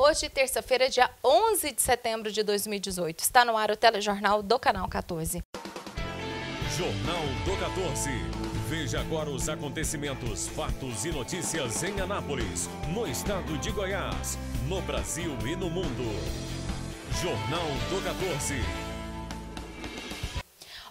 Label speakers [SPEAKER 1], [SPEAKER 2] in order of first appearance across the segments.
[SPEAKER 1] Hoje, terça-feira, dia 11 de setembro de 2018. Está no ar o telejornal do Canal 14.
[SPEAKER 2] Jornal do 14. Veja agora os acontecimentos, fatos e notícias em Anápolis, no estado de Goiás, no Brasil e no mundo. Jornal do 14.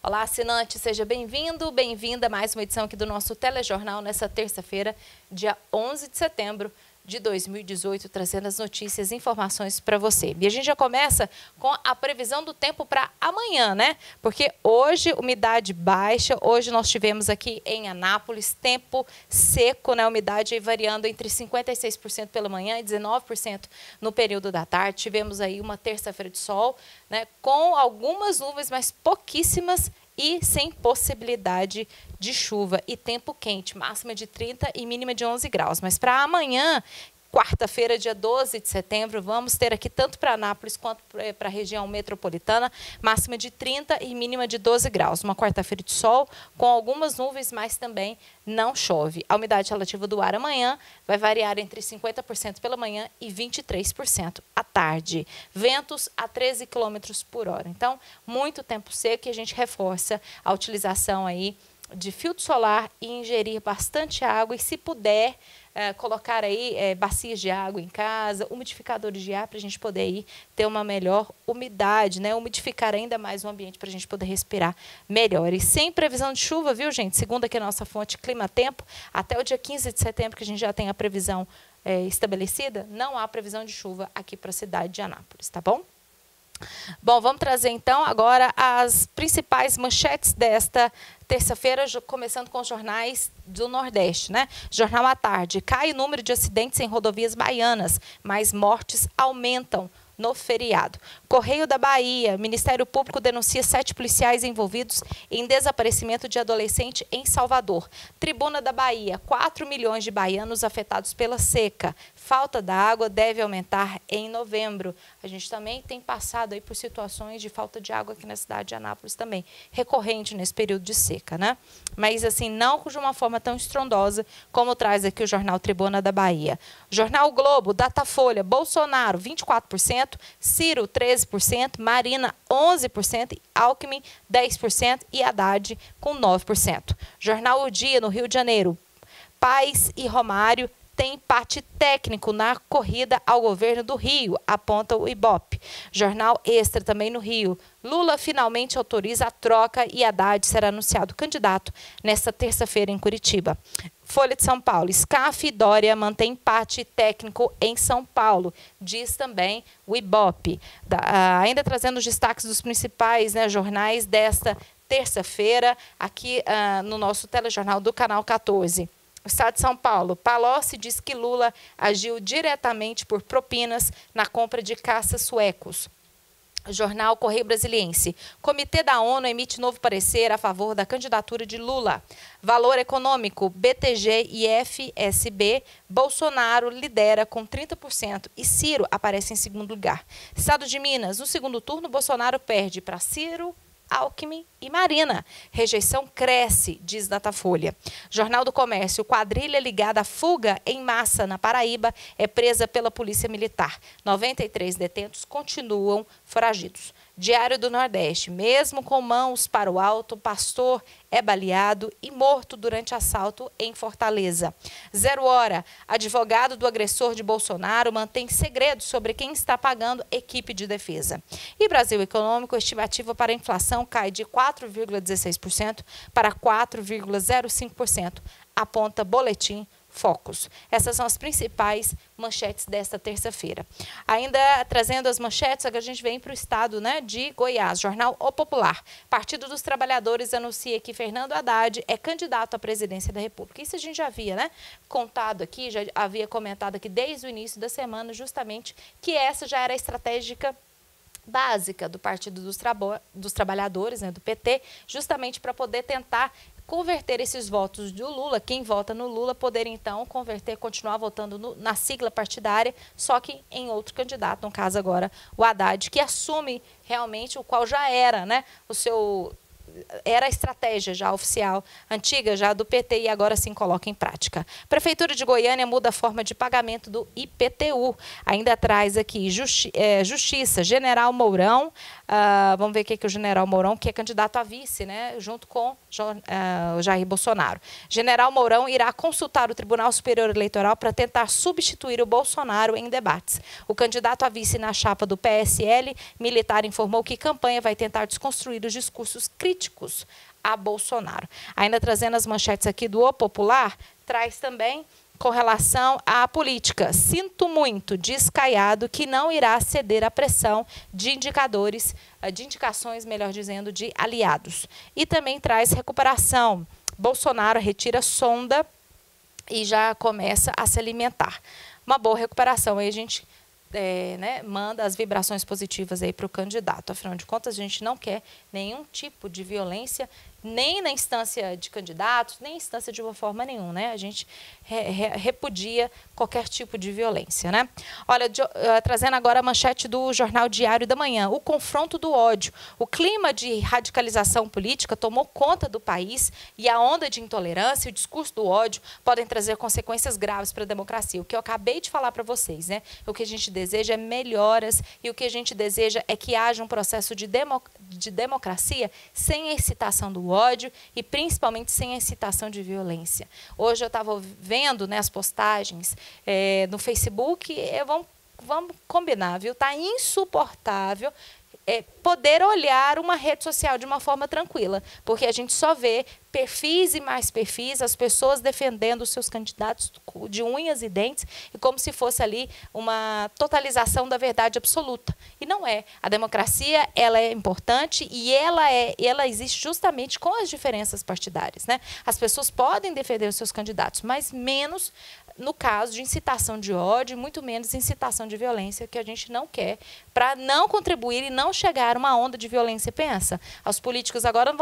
[SPEAKER 1] Olá, assinante, seja bem-vindo, bem-vinda a mais uma edição aqui do nosso telejornal nessa terça-feira, dia 11 de setembro de 2018, trazendo as notícias e informações para você. E a gente já começa com a previsão do tempo para amanhã, né? Porque hoje, umidade baixa, hoje nós tivemos aqui em Anápolis tempo seco, né? Umidade aí variando entre 56% pela manhã e 19% no período da tarde. Tivemos aí uma terça-feira de sol, né? Com algumas nuvens, mas pouquíssimas e sem possibilidade de chuva e tempo quente, máxima de 30 e mínima de 11 graus. Mas para amanhã, quarta-feira, dia 12 de setembro, vamos ter aqui tanto para Anápolis quanto para a região metropolitana, máxima de 30 e mínima de 12 graus. Uma quarta-feira de sol com algumas nuvens, mas também não chove. A umidade relativa do ar amanhã vai variar entre 50% pela manhã e 23% à tarde. Ventos a 13 km por hora. Então, muito tempo seco e a gente reforça a utilização aí de filtro solar e ingerir bastante água e, se puder, colocar aí bacias de água em casa, umidificadores de ar para a gente poder aí ter uma melhor umidade, né? Umidificar ainda mais o ambiente para a gente poder respirar melhor. E sem previsão de chuva, viu, gente? Segundo aqui a nossa fonte Clima Tempo, até o dia 15 de setembro, que a gente já tem a previsão estabelecida, não há previsão de chuva aqui para a cidade de Anápolis, tá bom? Bom, vamos trazer então agora as principais manchetes desta terça-feira, começando com os jornais do Nordeste, né? Jornal à tarde. Cai o número de acidentes em rodovias baianas, mas mortes aumentam no feriado. Correio da Bahia. Ministério Público denuncia 7 policiais envolvidos em desaparecimento de adolescente em Salvador. Tribuna da Bahia. 4 milhões de baianos afetados pela seca. Falta da água deve aumentar em novembro. A gente também tem passado aí por situações de falta de água aqui na cidade de Anápolis também, recorrente nesse período de seca, né? Mas assim, não de uma forma tão estrondosa como traz aqui o jornal Tribuna da Bahia. Jornal Globo, Datafolha, Bolsonaro 24%, Ciro 13%, Marina 11%, Alckmin 10% e Haddad com 9%. Jornal O Dia, no Rio de Janeiro, Paes e Romário tem empate técnico na corrida ao governo do Rio, aponta o Ibope. Jornal Extra, também no Rio. Lula finalmente autoriza a troca e Haddad será anunciado candidato nesta terça-feira em Curitiba. Folha de São Paulo. Scaf e Dória mantém empate técnico em São Paulo, diz também o Ibope. Ainda trazendo os destaques dos principais, né, jornais desta terça-feira, aqui no nosso telejornal do Canal 14. O Estado de São Paulo. Palocci diz que Lula agiu diretamente por propinas na compra de caças suecos. Jornal Correio Brasiliense. Comitê da ONU emite novo parecer a favor da candidatura de Lula. Valor econômico. BTG e FSB. Bolsonaro lidera com 30% e Ciro aparece em segundo lugar. Estado de Minas. No segundo turno, Bolsonaro perde para Ciro, Alckmin e Marina. Rejeição cresce, diz Datafolha. Jornal do Comércio. Quadrilha ligada à fuga em massa na Paraíba é presa pela Polícia Militar. 93 detentos continuam foragidos. Diário do Nordeste. Mesmo com mãos para o alto, pastor é baleado e morto durante assalto em Fortaleza. 0 Hora. Advogado do agressor de Bolsonaro mantém segredo sobre quem está pagando equipe de defesa. E Brasil Econômico. Estimativa para a inflação cai de 4,16% para 4,05%, aponta boletim Focus. Essas são as principais manchetes desta terça-feira. Ainda trazendo as manchetes, a gente vem para o estado, né, de Goiás. Jornal O Popular. Partido dos Trabalhadores anuncia que Fernando Haddad é candidato à presidência da República. Isso a gente já havia, né, contado aqui, já havia comentado aqui desde o início da semana, justamente, que essa já era a estratégica básica do Partido dos Trabalhadores, né, do PT, justamente para poder tentar converter esses votos do Lula, quem vota no Lula, poder então converter, continuar votando na sigla partidária, só que em outro candidato, no caso agora o Haddad, que assume realmente o qual já era, né, o seu era a estratégia já oficial, antiga já do PT e agora sim coloca em prática. Prefeitura de Goiânia muda a forma de pagamento do IPTU. Ainda traz aqui Justiça, General Mourão, vamos ver o que é o General Mourão, que é candidato a vice, né, junto com o Jair Bolsonaro. General Mourão irá consultar o Tribunal Superior Eleitoral para tentar substituir o Bolsonaro em debates. O candidato a vice na chapa do PSL militar informou que campanha vai tentar desconstruir os discursos críticos a Bolsonaro. Ainda trazendo as manchetes aqui do O Popular, traz também com relação à política. Sinto muito, diz Caiado, que não irá ceder à pressão de indicações, melhor dizendo, de aliados. E também traz recuperação. Bolsonaro retira sonda e já começa a se alimentar. Uma boa recuperação. Aí a gente manda as vibrações positivas aí para o candidato. Afinal de contas, a gente não quer nenhum tipo de violência, nem na instância de candidatos, nem na instância de uma forma nenhuma, né? A gente repudia qualquer tipo de violência, né? Olha, trazendo agora a manchete do Jornal Diário da Manhã, o confronto do ódio. O clima de radicalização política tomou conta do país e a onda de intolerância e o discurso do ódio podem trazer consequências graves para a democracia. O que eu acabei de falar para vocês, né? O que a gente deseja é melhoras e o que a gente deseja é que haja um processo de democracia sem a incitação do ódio e principalmente sem a incitação de violência. Hoje eu estava vendo, né, as postagens no Facebook, vamos combinar, viu? Está insuportável poder olhar uma rede social de uma forma tranquila, porque a gente só vê perfis e mais perfis, as pessoas defendendo os seus candidatos de unhas e dentes, e como se fosse ali uma totalização da verdade absoluta. E não é. A democracia, ela é importante e ela existe justamente com as diferenças partidárias, né? As pessoas podem defender os seus candidatos, mas menos no caso de incitação de ódio, muito menos incitação de violência, que a gente não quer, para não contribuir e não chegar a uma onda de violência. Pensa, os políticos agora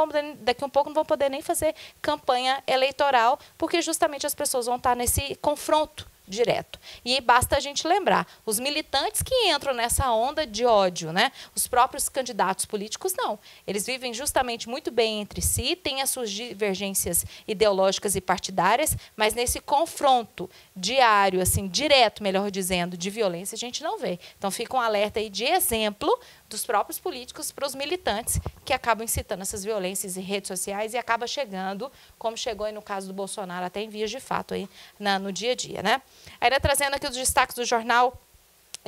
[SPEAKER 1] daqui a um pouco não vão poder nem fazer campanha eleitoral, porque justamente as pessoas vão estar nesse confronto direto. E basta a gente lembrar, os militantes que entram nessa onda de ódio, né? Os próprios candidatos políticos, não. Eles vivem justamente muito bem entre si, têm as suas divergências ideológicas e partidárias, mas nesse confronto diário, assim, direto, melhor dizendo, de violência, a gente não vê. Então fica um alerta aí de exemplo dos próprios políticos para os militantes que acabam incitando essas violências em redes sociais e acaba chegando, como chegou aí no caso do Bolsonaro, até em vias de fato aí no dia a dia, né? Ainda trazendo aqui os destaques do Jornal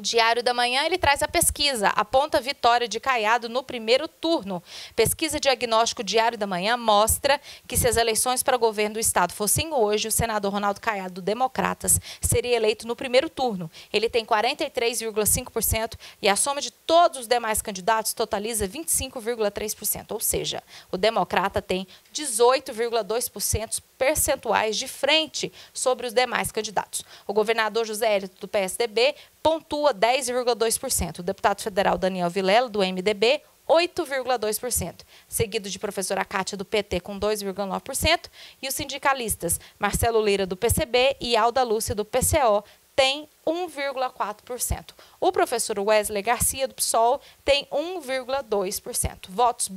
[SPEAKER 1] Diário da Manhã, ele traz a pesquisa, aponta a vitória de Caiado no primeiro turno. Pesquisa Diagnóstico Diário da Manhã mostra que se as eleições para o governo do Estado fossem hoje, o senador Ronaldo Caiado, do Democratas, seria eleito no primeiro turno. Ele tem 43,5% e a soma de todos os demais candidatos totaliza 25,3%. Ou seja, o Democrata tem 18,2% percentuais de frente sobre os demais candidatos. O governador José Hélito, do PSDB, pontua 10,2%. O deputado federal Daniel Vilela, do MDB, 8,2%. Seguido de professora Cátia, do PT, com 2,9%. E os sindicalistas Marcelo Lira, do PCB, e Alda Lúcia, do PCO, tem 1,4%. O professor Wesley Garcia, do PSOL, tem 1,2%. Votos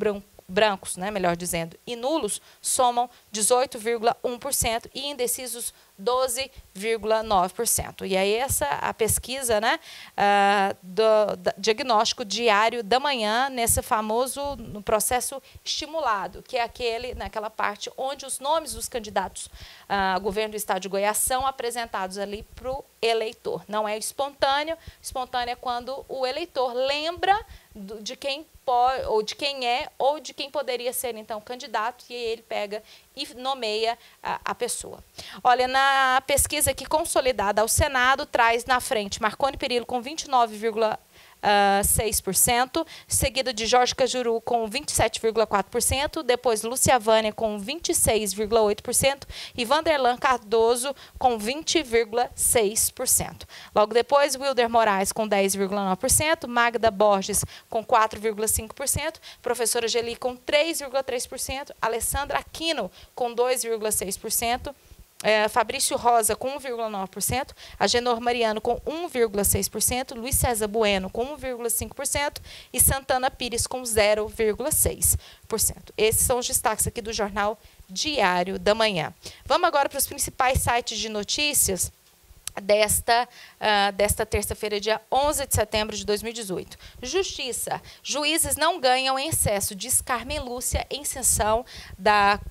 [SPEAKER 1] brancos, né, melhor dizendo, e nulos somam 18,1% e indecisos 12,9%. E aí a pesquisa, né, do Diagnóstico Diário da Manhã, no processo estimulado, que é naquela parte onde os nomes dos candidatos ao governo do Estado de Goiás são apresentados ali para o eleitor. Não é espontâneo. Espontâneo é quando o eleitor lembra de quem pode, ou de quem é, ou de quem poderia ser, então, candidato, e ele pega e nomeia a pessoa. Olha, na pesquisa aqui consolidada ao Senado, traz na frente Marconi Perillo com 29,6%, seguido de Jorge Cajuru com 27,4%, depois Lúcia Vânia com 26,8% e Vanderlan Cardoso com 20,6%. Logo depois, Wilder Moraes com 10,9%, Magda Borges com 4,5%, professora Geli com 3,3%, Alessandra Aquino com 2,6%, Fabrício Rosa com 1,9%, Agenor Mariano com 1,6%, Luiz César Bueno com 1,5% e Santana Pires com 0,6%. Esses são os destaques aqui do Jornal Diário da Manhã. Vamos agora para os principais sites de notícias desta terça-feira, dia 11 de setembro de 2018. Justiça. Juízes não ganham em excesso, diz Carmen Lúcia em sessão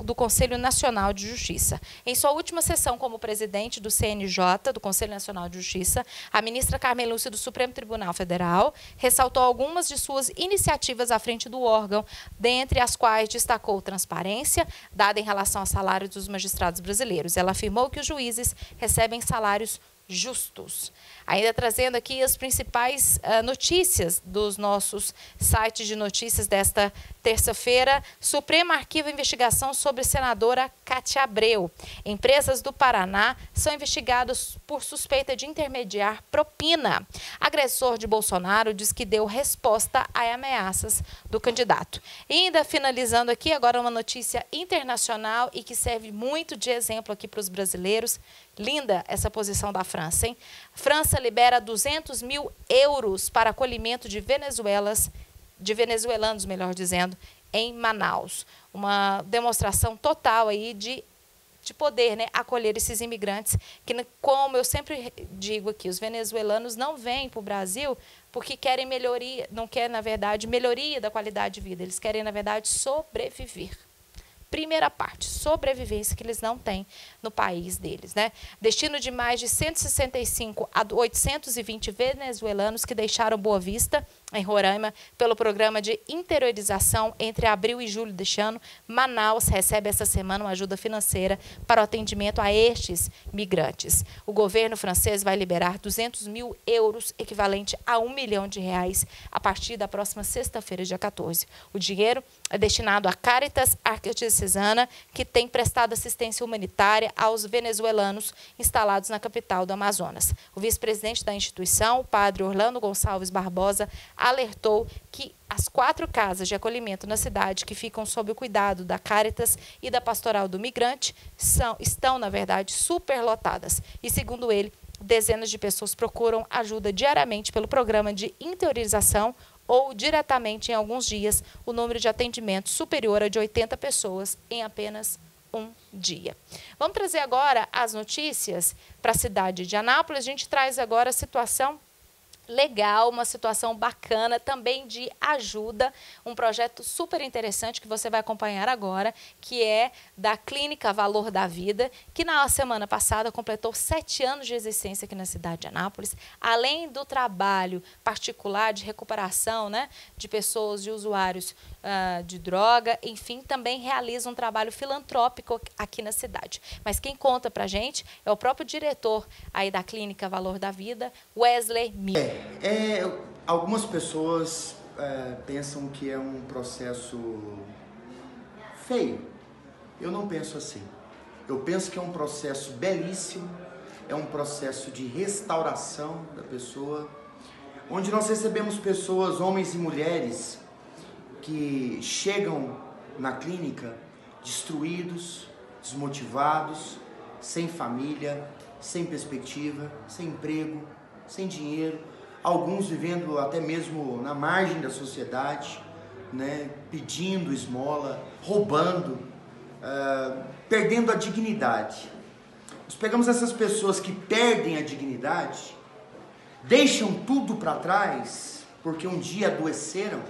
[SPEAKER 1] do Conselho Nacional de Justiça. Em sua última sessão como presidente do CNJ, do Conselho Nacional de Justiça, a ministra Carmen Lúcia do Supremo Tribunal Federal ressaltou algumas de suas iniciativas à frente do órgão, dentre as quais destacou transparência dada em relação ao salário dos magistrados brasileiros. Ela afirmou que os juízes recebem salários justos. Ainda trazendo aqui as principais notícias dos nossos sites de notícias desta terça-feira. Supremo arquiva investigação sobre senadora Cátia Abreu. Empresas do Paraná são investigadas por suspeita de intermediar propina. Agressor de Bolsonaro diz que deu resposta a ameaças do candidato. E ainda finalizando aqui, agora uma notícia internacional e que serve muito de exemplo aqui para os brasileiros. Linda essa posição da França, hein? França libera 200 mil euros para acolhimento de venezuelanos, melhor dizendo, em Manaus. Uma demonstração total aí de poder, né, acolher esses imigrantes que, como eu sempre digo aqui, os venezuelanos não vêm para o Brasil porque querem melhoria, não querem, na verdade, melhoria da qualidade de vida. Eles querem, na verdade, sobreviver. Primeira parte, sobrevivência que eles não têm no país deles, né? Destino de mais de 165 a 820 venezuelanos que deixaram Boa Vista, em Roraima, pelo programa de interiorização entre abril e julho deste ano. Manaus recebe essa semana uma ajuda financeira para o atendimento a estes migrantes. O governo francês vai liberar 200 mil euros, equivalente a R$1 milhão, a partir da próxima sexta-feira, dia 14. O dinheiro é destinado à Caritas Arquidiocesana, que tem prestado assistência humanitária aos venezuelanos instalados na capital do Amazonas. O vice-presidente da instituição, o padre Orlando Gonçalves Barbosa, alertou que as 4 casas de acolhimento na cidade, que ficam sob o cuidado da Caritas e da Pastoral do Migrante, estão, na verdade, superlotadas. E, segundo ele, dezenas de pessoas procuram ajuda diariamente pelo programa de interiorização ou diretamente, em alguns dias, o número de atendimentos superior a de 80 pessoas em apenas um dia. Vamos trazer agora as notícias para a cidade de Anápolis. A gente traz agora a situação legal, uma situação bacana também de ajuda, um projeto super interessante que você vai acompanhar agora, que é da Clínica Valor da Vida, que na semana passada completou 7 anos de existência aqui na cidade de Anápolis. Além do trabalho particular de recuperação, né, de pessoas, de usuários de droga, enfim, também realiza um trabalho filantrópico aqui na cidade. Mas quem conta pra gente é o próprio diretor aí da Clínica Valor da Vida, Wesley Miller.
[SPEAKER 3] Algumas pessoas pensam que é um processo feio. Eu não penso assim. Eu penso que é um processo belíssimo, é um processo de restauração da pessoa, onde nós recebemos pessoas, homens e mulheres, que chegam na clínica destruídos, desmotivados, sem família, sem perspectiva, sem emprego, sem dinheiro, alguns vivendo até mesmo na margem da sociedade, né, pedindo esmola, roubando, perdendo a dignidade. Nós pegamos essas pessoas que perdem a dignidade, deixam tudo para trás porque um dia adoeceram,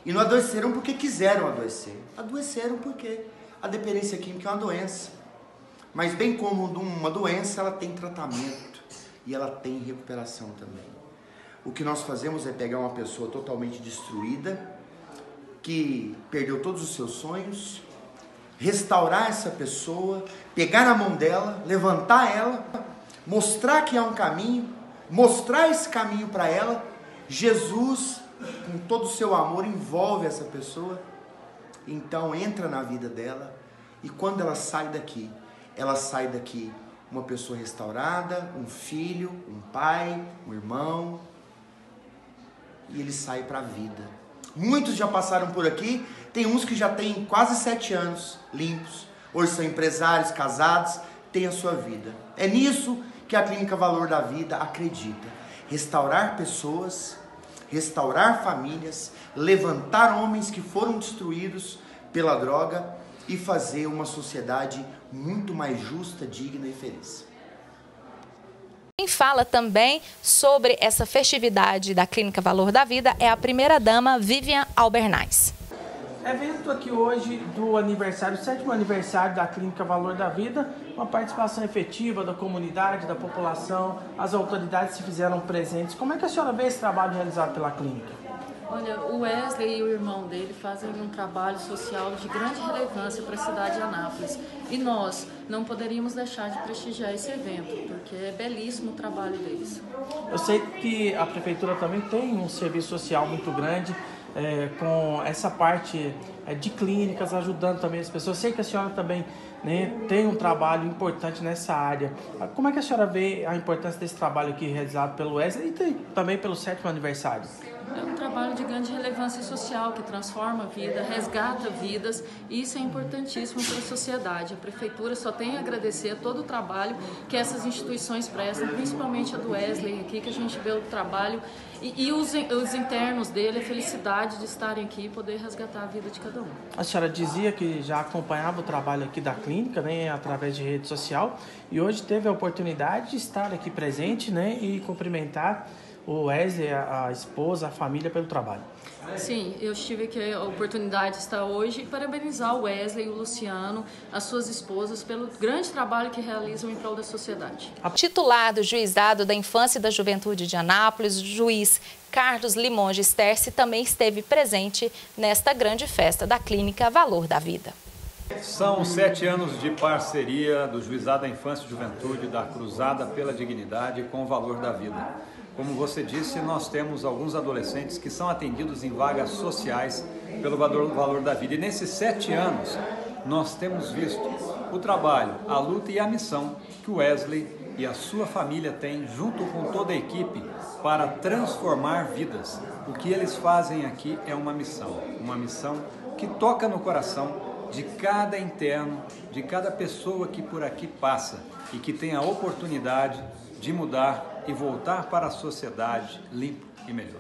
[SPEAKER 3] e não adoeceram porque quiseram adoecer, adoeceram porque a dependência química é uma doença. Mas bem como uma doença, ela tem tratamento e ela tem recuperação também. O que nós fazemos é pegar uma pessoa totalmente destruída, que perdeu todos os seus sonhos, restaurar essa pessoa, pegar na mão dela, levantar ela, mostrar que há um caminho, mostrar esse caminho para ela. Jesus, com todo o seu amor, envolve essa pessoa, então entra na vida dela, e quando ela sai daqui uma pessoa restaurada, um filho, um pai, um irmão, e ele sai para a vida. Muitos já passaram por aqui, tem uns que já têm quase 7 anos limpos, hoje são empresários, casados, tem a sua vida. É nisso que a Clínica Valor da Vida acredita. Restaurar pessoas, restaurar famílias, levantar homens que foram destruídos pela droga e fazer uma sociedade muito mais justa, digna e feliz.
[SPEAKER 1] Quem fala também sobre essa festividade da Clínica Valor da Vida é a primeira-dama Vivian Albernaz.
[SPEAKER 4] Evento aqui hoje do aniversário, 7º aniversário da Clínica Valor da Vida, uma participação efetiva da comunidade, da população, as autoridades se fizeram presentes. Como é que a senhora vê esse trabalho realizado pela clínica?
[SPEAKER 5] Olha, o Wesley e o irmão dele fazem um trabalho social de grande relevância para a cidade de Anápolis. E nós não poderíamos deixar de prestigiar esse evento, porque é belíssimo o trabalho deles.
[SPEAKER 4] Eu sei que a prefeitura também tem um serviço social muito grande, com essa parte de clínicas, ajudando também as pessoas. Eu sei que a senhora também, né, tem um trabalho importante nessa área. Como é que a senhora vê a importância desse trabalho aqui realizado pelo Wesley e também pelo 7º aniversário?
[SPEAKER 5] É um trabalho de grande relevância social, que transforma a vida, resgata vidas, e isso é importantíssimo para a sociedade. A prefeitura só tem a agradecer a todo o trabalho que essas instituições prestam, principalmente a do Wesley aqui, que a gente vê o trabalho e os internos dele, a felicidade de estarem aqui e poder resgatar a vida de cada um.
[SPEAKER 4] A senhora dizia que já acompanhava o trabalho aqui da clínica, né, através de rede social, e hoje teve a oportunidade de estar aqui presente, né, e cumprimentar o Wesley, a esposa, a família pelo trabalho.
[SPEAKER 5] Sim, eu tive aqui a oportunidade de estar hoje e parabenizar o Wesley e o Luciano, as suas esposas, pelo grande trabalho que realizam em prol da sociedade.
[SPEAKER 1] Titular do Juizado da Infância e da Juventude de Anápolis, o juiz Carlos Limonge Sterci, também esteve presente nesta grande festa da Clínica Valor da Vida.
[SPEAKER 6] São 7 anos de parceria do Juizado da Infância e Juventude da Cruzada pela Dignidade com o Valor da Vida. Como você disse, nós temos alguns adolescentes que são atendidos em vagas sociais pelo Valor da Vida. E nesses 7 anos, nós temos visto o trabalho, a luta e a missão que o Wesley e a sua família têm, junto com toda a equipe, para transformar vidas. O que eles fazem aqui é uma missão que toca no coração de cada interno, de cada pessoa que por aqui passa e que tem a oportunidade de mudar e voltar para a sociedade limpo e melhor.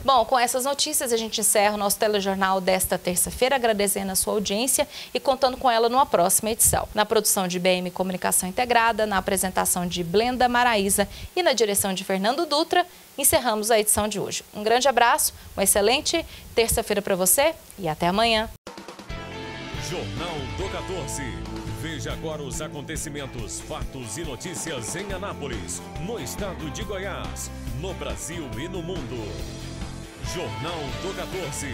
[SPEAKER 1] Bom, com essas notícias a gente encerra o nosso telejornal desta terça-feira, agradecendo a sua audiência e contando com ela numa próxima edição. Na produção de BM Comunicação Integrada, na apresentação de Blenda Maraíza e na direção de Fernando Dutra, encerramos a edição de hoje. Um grande abraço, uma excelente terça-feira para você e até amanhã.
[SPEAKER 2] Jornal do 14. Veja agora os acontecimentos, fatos e notícias em Anápolis, no estado de Goiás, no Brasil e no mundo. Jornal do 14.